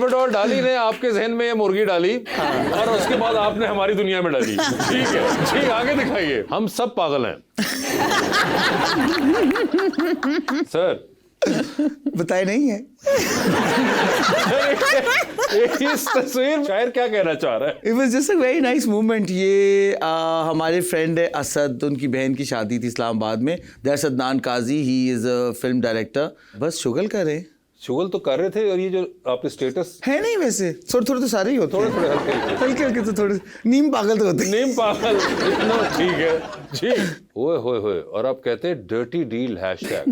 Tramadol डाली ने आपके जहन में ये मुर्गी डाली और उसके बाद आपने हमारी दुनिया में डाली। ठीक है जी, आगे दिखाइए। हम सब पागल हैं सर। बताए नहीं है। इस तस्वीर शायर क्या कहना चाह रहा है? It was just a very nice moment। ये हमारे फ्रेंड है असद, उनकी बहन की शादी थी इस्लामाबाद में। That's Adnan Kazi, he is a film director. बस शुगल कर रहे, शुगल तो कर रहे थे। और ये जो आपके स्टेटस है नहीं, वैसे थोड़े थोड़े तो सारे ही होते हैं, थोड़े हल्के हल्के हल्के तो थोड़े। नीम पागल तो होते हैं। नीम पागल इतना ठीक है जी। ओए होए होए। और आप कहते हैं डर्टी डील हैशटैग।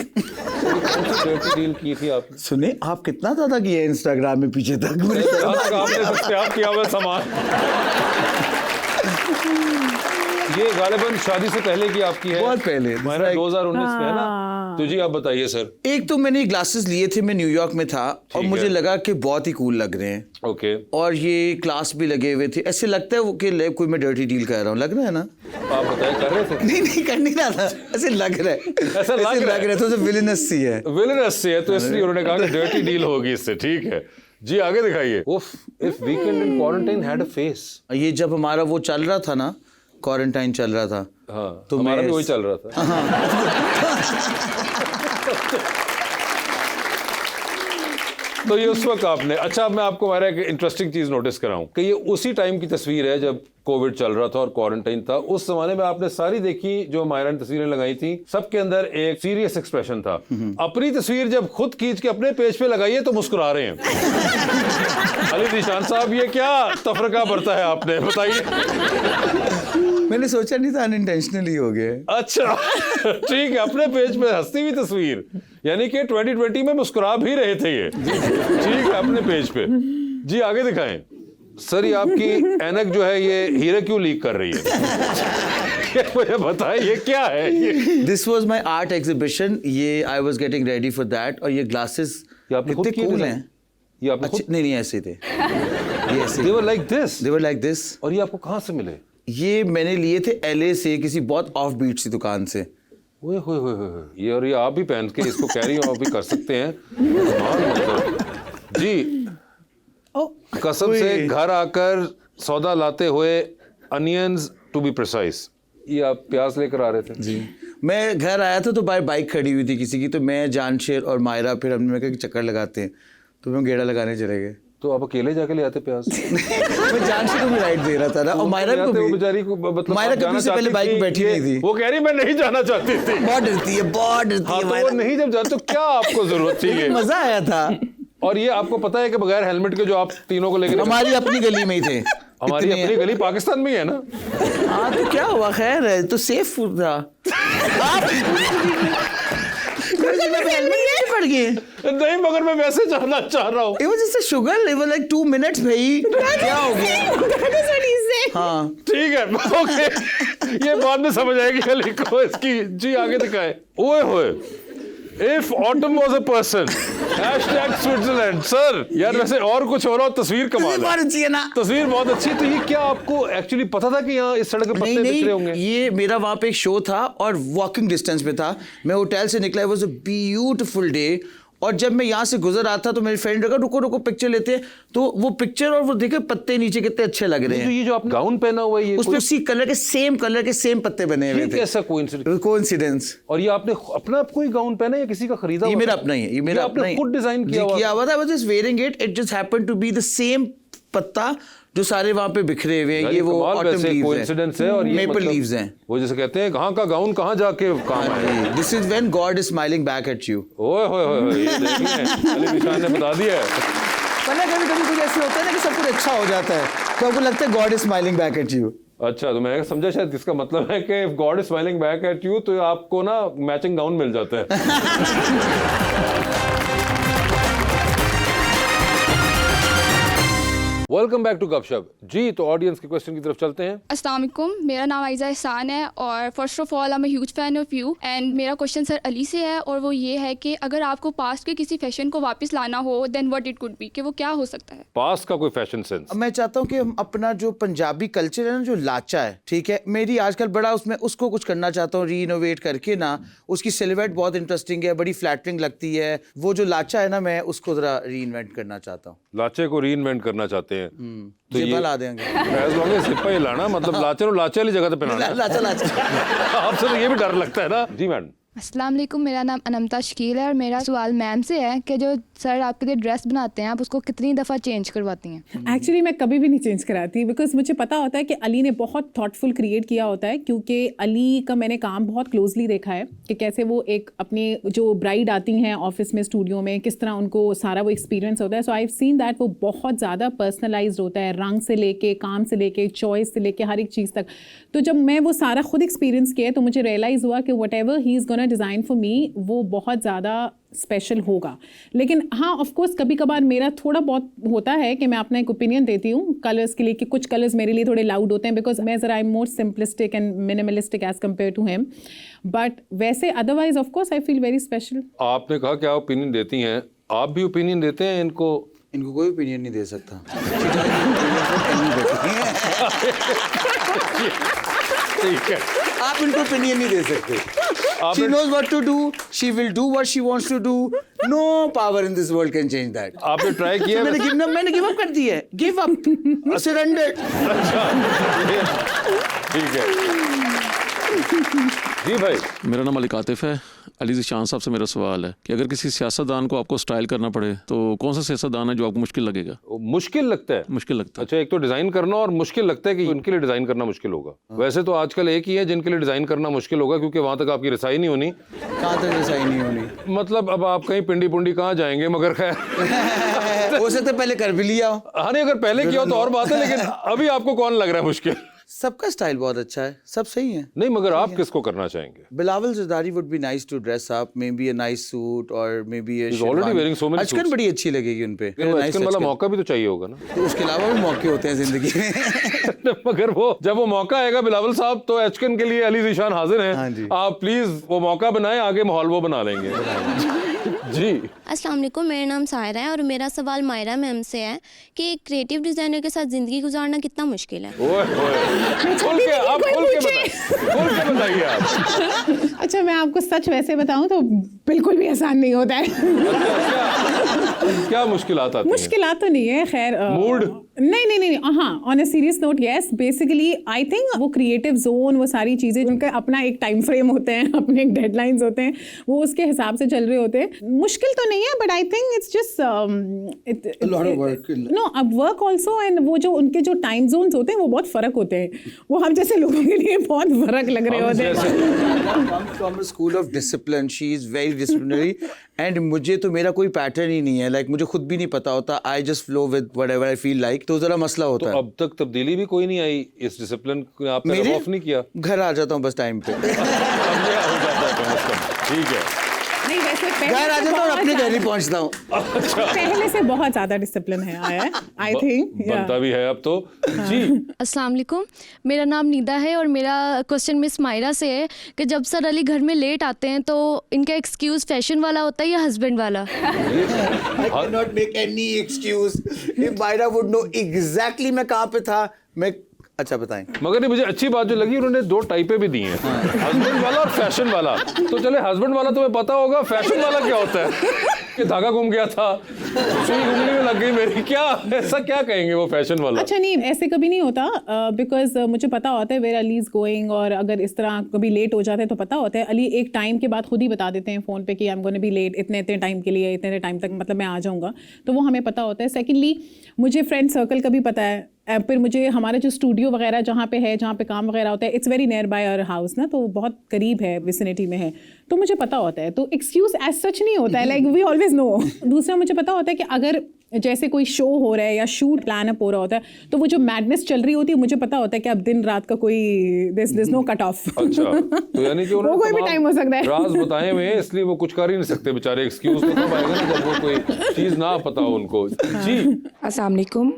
कौन सी डर्टी डील की थी आपने? सुने, आप कितना ज्यादा किए हैं इंस्टाग्राम में पीछे तक। आपने सब्सक्राइब किया हुआ सामान ये गालिबन शादी से पहले की आपकी है? बहुत पहले, 2019 में है ना? तो जी आप बताइए सर। एक तो मैंने ग्लासेस लिए थे, मैं न्यूयॉर्क में था और मुझे लगा कि बहुत ही कूल लग रहे हैं। ओके। और ये क्लास भी लगे हुए थे, ऐसे लगता है वो कि कोई मैं डर्टी डील कर रहा हूँ, लग रहा है ना? आप बताइए, कर रहे थे? नहीं कर नहीं रहा था, ऐसे लग रहा है, ऐसा लग रहा है तो विलेनस सी है। विलेनस सी है तो इसलिए उन्होंने कहा कि डर्टी डील होगी इससे। ठीक है जी, आगे दिखाइए। उफ, if weekend in quarantine had a face. ये जब हमारा वो चल रहा था ना, क्वारंटाइन चल रहा था, हाँ, तो हमारा भी वही चल रहा था। तो ये उस वक्त आपने, अच्छा मैं आपको हमारा एक इंटरेस्टिंग चीज नोटिस कराऊं कि ये उसी टाइम की तस्वीर है जब कोविड चल रहा था और क्वारंटाइन था। उस जमाने में आपने सारी देखी जो मायरा ने तस्वीरें लगाई थी, सबके अंदर एक सीरियस एक्सप्रेशन था। अपनी तस्वीर जब खुद खींच के अपने पेज पे लगाई है तो मुस्कुरा रहे हैं। अली निशान साहब, ये क्या तफरका बरता है आपने, बताइए। मैंने सोचा नहीं था, अनइंटेंशनली हो गया। अच्छा ठीक है, अपने पेज पे हंसती हुई तस्वीर, यानी कि 2020 में मुस्कुरा भी रहे थे ये। ठीक है, अपने पेज पे। जी आगे दिखाएं सर। ये आपकी ऐनक जो है ये हीरे क्यों लीक कर रही है? मुझे बताएं ये क्या है? This was my art exhibition. ये I was getting ready for that. और ये ग्लासेस कितने कूल हैं। ये आपने खुद? नहीं ऐसे थे, ये ऐसे। They were like this? They were like this। और ये आपको कहाँ से मिले? ये मैंने लिए थे LA से, किसी बहुत ऑफ बीट सी दुकान से। ओए होए होए होए। ये और ये आप भी पहन के इसको कैरी ऑफ भी कर सकते हैं। मतलब जी कसम से घर आकर सौदा लाते हुए, अनियंस टू बी प्रिसाइज। ये आप प्याज लेकर आ रहे थे? जी, मैं घर आया था तो बाइक खड़ी हुई थी किसी की, तो मैं, जानशेर और मायरा, फिर हमने कहा कि चक्कर लगाते हैं, तो हम गेड़ा लगाने चले गए। तो आप अकेले जाके ले आते प्याज? मैं जानशेर को भी राइड दे रहा था ना, और मायरा को भी। बेचारी को मतलब मायरा कभी से पहले बाइक बैठी नहीं थी। वो कह रही मैं नहीं जाना चाहती थी। बहुत डरती है, बहुत डरती है। तो वो नहीं जब जाते तो क्या आपको जरूरत थी? मजा आया था। और ये आपको पता है कि बगैर हेलमेट के जो आप तीनों को लेकर, हमारी अपनी गली में ही थे। हमारी अपनी गली पाकिस्तान में ही है ना? हाँ तो क्या हुआ, खैर है तो सेफ था। पड़ गए नहीं, मगर मैं वैसे जानना चाह रहा हूँ। It was just a sugar, it was like 2 minutes भाई। क्या हो गया? हाँ ठीक है, ओके, ये बाद में समझ आएगी अली को इसकी। जी आगे दिखाए। ओए होए। If autumn was a person, hashtag Switzerland। Sir यार वैसे और कुछ हो रहा हो, तस्वीर कमाल है। अच्छी है ना? तस्वीर बहुत अच्छी। तो ये क्या आपको एक्चुअली पता था कि यहाँ इस सड़क पे पत्ते बिखरे होंगे? ये मेरा वहाँ पे एक शो था और वॉकिंग डिस्टेंस पे था। मैं होटल से निकला, it was a beautiful day। और जब मैं यहाँ से गुजर रहा था तो मेरे फ्रेंड लगा रुको रुको पिक्चर लेते हैं, तो वो पिक्चर और वो देखे पत्ते नीचे कितने अच्छे लग रहे हैं। ये जो आपने गाउन पहना हुआ है, ये उसमें उसी कलर के सेम पत्ते बने हुए थे। कैसा कोइंसिडेंस। और ये आपने अपना कोई गाउन पहना या किसी का खरीदा? ये मेरा अपना ही है, ये मेरा अपना ही, खुद डिजाइन किया हुआ था। I was just wearing it, it just happened to be the same पत्ता जो सारे वहाँ पे बिखरे हुए हैं। ये वो ऑटम लीव्स है और ये मेपल लीव्स हैं। वो जैसे कहते हैं कहाँ का गाउन कहाँ जाके काम आए। This is when God is smiling back at you. ओए होए होए, ये देखिए अली निशान ने बता दिया है। वरना कभी कुछ ऐसे होता है ना कि सब कुछ अच्छा हो जाता है तो आपको लगता है God is smiling back at you. अच्छा, तो मैं समझा शायद इसका मतलब है कि if God is smiling back at you तो आपको ना मैचिंग गाउन मिल जाता है। वेलकम बैक टू गपशप जी। तो ऑडियंस के क्वेश्चन की तरफ चलते हैं। अस्सलाम वालेकुम, मेरा नाम आयजा एहसान है और first of all I am huge fan of you and मेरा क्वेश्चन सर अली से है और वो ये है कि अगर आपको पास्ट के किसी फैशन को वापस लाना हो then what it could be, कि वो क्या हो सकता है? पास का कोई फैशन सेंस? मैं चाहता हूँ कि हम अपना जो पंजाबी कल्चर है ना, जो लाचा है, ठीक है, मेरी आजकल बड़ा उसमें उसको कुछ करना चाहता हूँ, रीइनोवेट करके ना। उसकी सिलुएट बहुत इंटरेस्टिंग है, बड़ी फ्लैटरिंग लगती है। वो जो लाचा है ना, मैं उसको जरा रीइन्वेंट करना चाहता हूँ। लाचे को रीइन्वेंट करना चाहते हैं तो जिब्बा ला देंगे। एज लॉन्ग एज सिप्पा ही लाना, मतलब लाचे और लाचे वाली जगह पे पहनाना है। लाचा लाचा आपसे तो ये भी डर लगता है ना जी मैडम। अस्सलाम वालेकुम, मेरा नाम अनमता शकील है और मेरा सवाल मैम से है कि जो सर आपके लिए ड्रेस बनाते हैं आप उसको कितनी दफ़ा चेंज करवाती हैं? एक्चुअली मैं कभी भी नहीं चेंज कराती बिकॉज मुझे पता होता है कि अली ने बहुत थॉटफुल क्रिएट किया होता है, क्योंकि अली का मैंने काम बहुत क्लोजली देखा है कि कैसे वो एक अपनी जो ब्राइड आती हैं ऑफिस में, स्टूडियो में, किस तरह उनको सारा वो एक्सपीरियंस होता है। सो आई हैव सीन दैट वो बहुत ज़्यादा पर्सनलाइज्ड होता है, रंग से लेके, काम से लेके, चॉइस से लेके, हर एक चीज़ तक। तो जब मैं वो सारा खुद एक्सपीरियंस किया तो मुझे रियलाइज़ हुआ कि what ever he is gonna design for me वो बहुत ज़्यादा स्पेशल होगा। लेकिन हाँ, ऑफ कोर्स कभी कभार मेरा थोड़ा बहुत होता है कि मैं अपना एक ओपिनियन देती हूँ कलर्स के लिए, कि कुछ कलर्स मेरे लिए थोड़े लाउड होते हैं बिकॉज मैं ज़रा I am more simplistic and minimalistic as compared to him. But वैसे otherwise of course I feel very special. आपने कहा कि आप ओपिनियन देती हैं, आप भी ओपिनियन देते हैं इनको? इनको कोई ओपिनियन नहीं दे सकता। ठीक है, आप इनको ओपिनियन नहीं दे सकते। She knows what to do. She will do what she wants to do. No power in this world can change that. आपने ट्राई किया? मैंने गिव अप कर दी है। Give up, surrender. ठीक है जी भाई। मेरा नाम अली कातिफ है। अली ज़ीशान साहब से मेरा सवाल है कि अगर किसी सियासतदान को आपको स्टाइल करना पड़े तो कौन सा सियासतदान है जो आपको मुश्किल लगेगा? मुश्किल लगता है? मुश्किल लगता है। अच्छा, एक तो डिजाइन करना और मुश्किल लगता है कि उनके लिए डिजाइन करना मुश्किल होगा। वैसे तो आजकल एक ही है जिनके लिए डिजाइन करना मुश्किल होगा, क्योंकि वहां तक आपकी रसाई नहीं होनी। कहाँ तक रसाई नहीं होनी? मतलब अब आप कहीं पिंडी पुंडी कहाँ जाएंगे, मगर खैर हो सकता है पहले कर भी लिया हो। हाँ नहीं, अगर पहले किया हो तो और बात है, लेकिन अभी आपको कौन लग रहा है मुश्किल? सबका स्टाइल बहुत अच्छा है, सब सही है। नहीं, मगर आप किसको करना चाहेंगे? Bilawal Zardari would be nice to dress up, maybe a nice suit or maybe a He's already wearing so many achkan suits. बड़ी अच्छी लगेगी उन पे। आजकल वाला मौका भी तो चाहिए होगा ना। तो उसके अलावा भी मौके होते हैं जिंदगी में। मगर वो जब वो मौका आएगा बिलावल साहब, तो एचकन के लिए अली ज़ीशान हाजिर हैं। हाँ जी। आप प्लीज वो मौका बनाएं, आगे माहौल वो बना लेंगे। जी अस्सलाम वालेकुम, मेरा नाम सायरा है और मेरा सवाल मायरा मैम से है कि एक क्रिएटिव डिज़ाइनर के साथ ज़िंदगी गुजारना कितना मुश्किल है? ओए खोल के आप खोल के बताइए आप। अच्छा, मैं आपको सच वैसे बताऊं तो बिल्कुल भी आसान नहीं होता है। क्या मुश्किलात आती हैं? मुश्किलात तो नहीं है, खैर मूड? नहीं, हाँ, on a serious note yes, basically I think वो क्रिएटिव जोन, वो सारी चीज़ें उनका अपना एक टाइम फ्रेम होते हैं, अपने एक डेडलाइंस होते हैं, वो उसके हिसाब से चल रहे होते हैं। मुश्किल तो नहीं है, but I think it's just no, अब वर्क ऑल्सो, एंड वो जो उनके जो टाइम जोन्स होते हैं वो बहुत फ़र्क होते हैं, वो हम जैसे लोगों के लिए बहुत फ़र्क लग रहे होते हैं। comes from a school of discipline. She is very disciplinary and मुझे तो मेरा कोई पैटर्न ही नहीं है, लाइक मुझे खुद भी नहीं पता होता। I just flow with whatever I feel like. तो जरा मसला होता है। अब तक तब्दीली भी कोई नहीं आई इस डिसिप्लिन को, आपने मेरे ऑफ नहीं किया? घर आ जाता हूँ बस टाइम पे। अब ये हो जाता है कम से कम। ठीक है, नहीं, वैसे घर आ जाता हूँ और अपने घर ही पहुँचता हूँ। पहले से बहुत ज़्यादा डिसिप्लिन है आया, आई थिंक बनता भी है अब तो। जी अस्सलाम वालेकुम, मेरा नाम निदा है और मेरा क्वेश्चन मिस मायरा से है कि जब सर अली घर में लेट आते हैं तो इनका एक्सक्यूज़ फैशन वाला होता है या हस्बैंड वाला? I cannot make any excuse. If Myra would know exactly मैं कहाँ पे था, मैं अच्छा बताएं। मगर नहीं, मुझे अच्छी बात जो लगी, उन्होंने दो टाइपें भी दी हैं, हस्बैंड वाला और फैशन वाला। तो चले, हस्बैंड वाला तुम्हें पता होगा, फैशन वाला क्या होता है? कि धागा घूम गया था, सुई घूमने में लग गई मेरी, क्या ऐसा क्या कहेंगे वो फैशन वाला? अच्छा नहीं, ऐसे कभी नहीं होता, बिकॉज मुझे पता होता है वेयर अली इज गोइंग, और अगर इस तरह कभी लेट हो जाते हैं तो पता होता है। अली एक टाइम के बाद खुद ही बता देते हैं फ़ोन पे कि I am gonna be late, इतने टाइम के लिए, इतने टाइम तक मतलब मैं आ जाऊँगा, तो वो हमें पता होता है। सेकेंडली मुझे फ्रेंड सर्कल का भी पता है, फिर मुझे हमारा जो स्टूडियो वगैरह जहाँ पे है, जहाँ पे काम वगैरह होता है, it's very near by our house ना, तो बहुत करीब है, विसिनिटी में है, तो मुझे पता होता है। तो एक्सक्यूज़ एज सच नहीं होता है, लाइक वी ऑलवेज नो। दूसरा मुझे पता होता है कि अगर जैसे कोई शो हो रहा है या शूट प्लान अप हो रहा होता है, तो वो जो मैडनेस चल रही होती है, मुझे पता होता है कि अब दिन रात का कोई दिस नो कट ऑफ। अच्छा, तो यानी कि वो कोई भी टाइम हो सकता है। राज बताए हुए हैं, इसलिए वो कुछ कर ही नहीं सकते बेचारे। एक्सक्यूज तो तब आएगा ना जब वो कोई चीज ना पता हो उनको। जी अस्सलाम वालेकुम,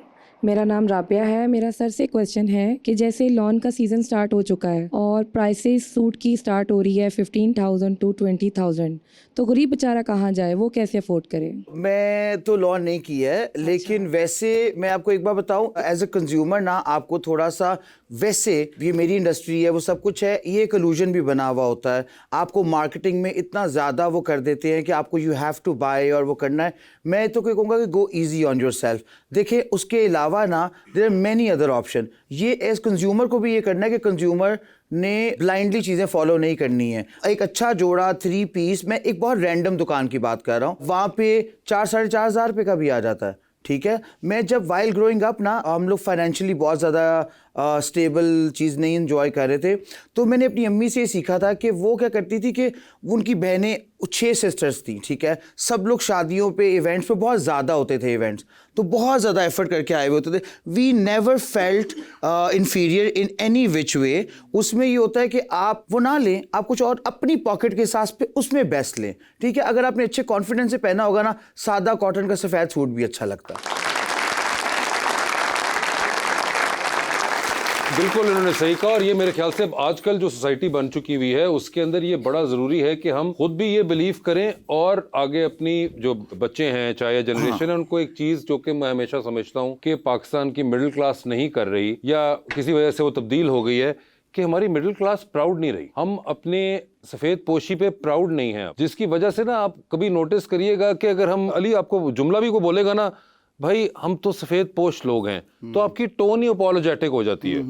मेरा नाम राबिया है। मेरा सर से क्वेश्चन है कि जैसे लॉन का सीज़न स्टार्ट हो चुका है और प्राइसेस सूट की स्टार्ट हो रही है 15,000 to 20,000, तो गरीब बेचारा कहाँ जाए, वो कैसे अफोर्ड करे? मैं तो लॉन नहीं की है, लेकिन वैसे मैं आपको एक बार बताऊं, एज अ कंज्यूमर ना आपको थोड़ा सा, वैसे ये मेरी इंडस्ट्री है, वो सब कुछ है, ये एक इल्यूजन भी बना हुआ होता है। आपको मार्केटिंग में इतना ज़्यादा वो कर देते हैं कि आपको यू हैव टू बाय और वो करना है। मैं तो कोई कहूँगा कि go easy on yourself. देखिए उसके अलावा ना there are many other option. ये एज कंज्यूमर को भी ये करना है कि कंज्यूमर ने ब्लाइंडली चीज़ें फॉलो नहीं करनी है। एक अच्छा जोड़ा 3 पीस, मैं एक बहुत रैंडम दुकान की बात कर रहा हूँ, वहाँ पे 4-4.5 रुपये का भी आ जाता है। ठीक है, मैं जब वाइल ग्रोइंग अप ना, हम लोग फाइनेंशियली बहुत ज़्यादा स्टेबल चीज़ नहीं इन्जॉय कर रहे थे, तो मैंने अपनी अम्मी से सीखा था कि वो क्या करती थी कि उनकी बहनें 6 सिस्टर्स थी, ठीक है, सब लोग शादियों पे, इवेंट्स पे बहुत ज़्यादा होते थे इवेंट्स, तो बहुत ज़्यादा एफर्ट करके आए हुए होते थे। We never felt inferior in any which way. उसमें ये होता है कि आप वो ना लें, आप कुछ और अपनी पॉकेट के हिसाब पे उसमें बेस्ट लें। ठीक है, अगर आपने अच्छे कॉन्फिडेंस से पहना होगा ना, सादा कॉटन का सफ़ेद सूट भी अच्छा लगता है। बिल्कुल इन्होंने सही कहा, और ये मेरे ख्याल से अब आजकल जो सोसाइटी बन चुकी हुई है उसके अंदर ये बड़ा ज़रूरी है कि हम खुद भी ये बिलीव करें और आगे अपनी जो बच्चे हैं, चाहे जनरेशन है, उनको एक चीज़ जो कि मैं हमेशा समझता हूँ कि पाकिस्तान की मिडिल क्लास नहीं कर रही या किसी वजह से वो तब्दील हो गई है, कि हमारी मिडिल क्लास प्राउड नहीं रही। हम अपने सफ़ेद पोशी पे प्राउड नहीं है, जिसकी वजह से ना आप कभी नोटिस करिएगा कि अगर हम, अली आपको जुमला भी को बोलेगा ना, भाई हम तो सफेद पोश लोग हैं, तो आपकी टोन ही अपोलोजेटिक हो जाती है।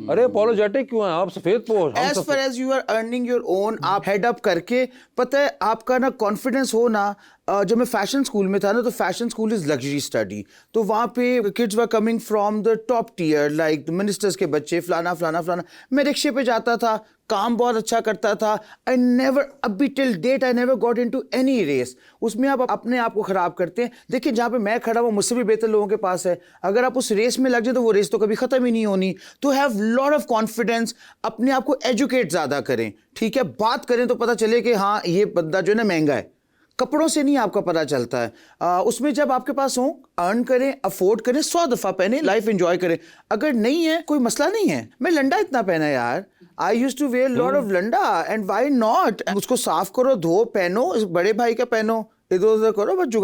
अरे अपोलोजेटिक क्यों है, आप सफेद पोश। As far as you are earning your own, आप हेड अप करके, पता है आपका ना कॉन्फिडेंस हो ना। जब मैं फैशन स्कूल में था ना, तो fashion school is luxury study, तो वहाँ पे kids were coming from the top tier, like ministers के बच्चे, फलाना फलाना फलाना। मैं रिक्शे पे जाता था, काम बहुत अच्छा करता था। आई नेवर, अभी till date I never got into any race. उसमें आप अपने आप को खराब करते हैं। देखिए जहाँ पे मैं खड़ा हूँ, मुझसे भी बेहतर लोगों के पास है। अगर आप उस रेस में लग जाए तो वो रेस तो कभी खत्म ही नहीं होनी। तो हैव लॉट ऑफ कॉन्फिडेंस, अपने आप को एजुकेट ज़्यादा करें। ठीक है, बात करें तो पता चले कि हाँ ये बंदा जो है ना महंगा है। कपड़ों से नहीं आपका पता चलता है। उसमें जब आपके पास हो, अर्न करें, अफोर्ड करें, 100 दफ़ा पहने, लाइफ एंजॉय करें। अगर नहीं है, कोई मसला नहीं है। मैं लंडा इतना पहना यार, I used to wear lot of लंडा, एंड व्हाई नॉट। उसको साफ करो, धो, पहनो, बड़े भाई का पहनो, इधर उधर करो, बस जुगाड़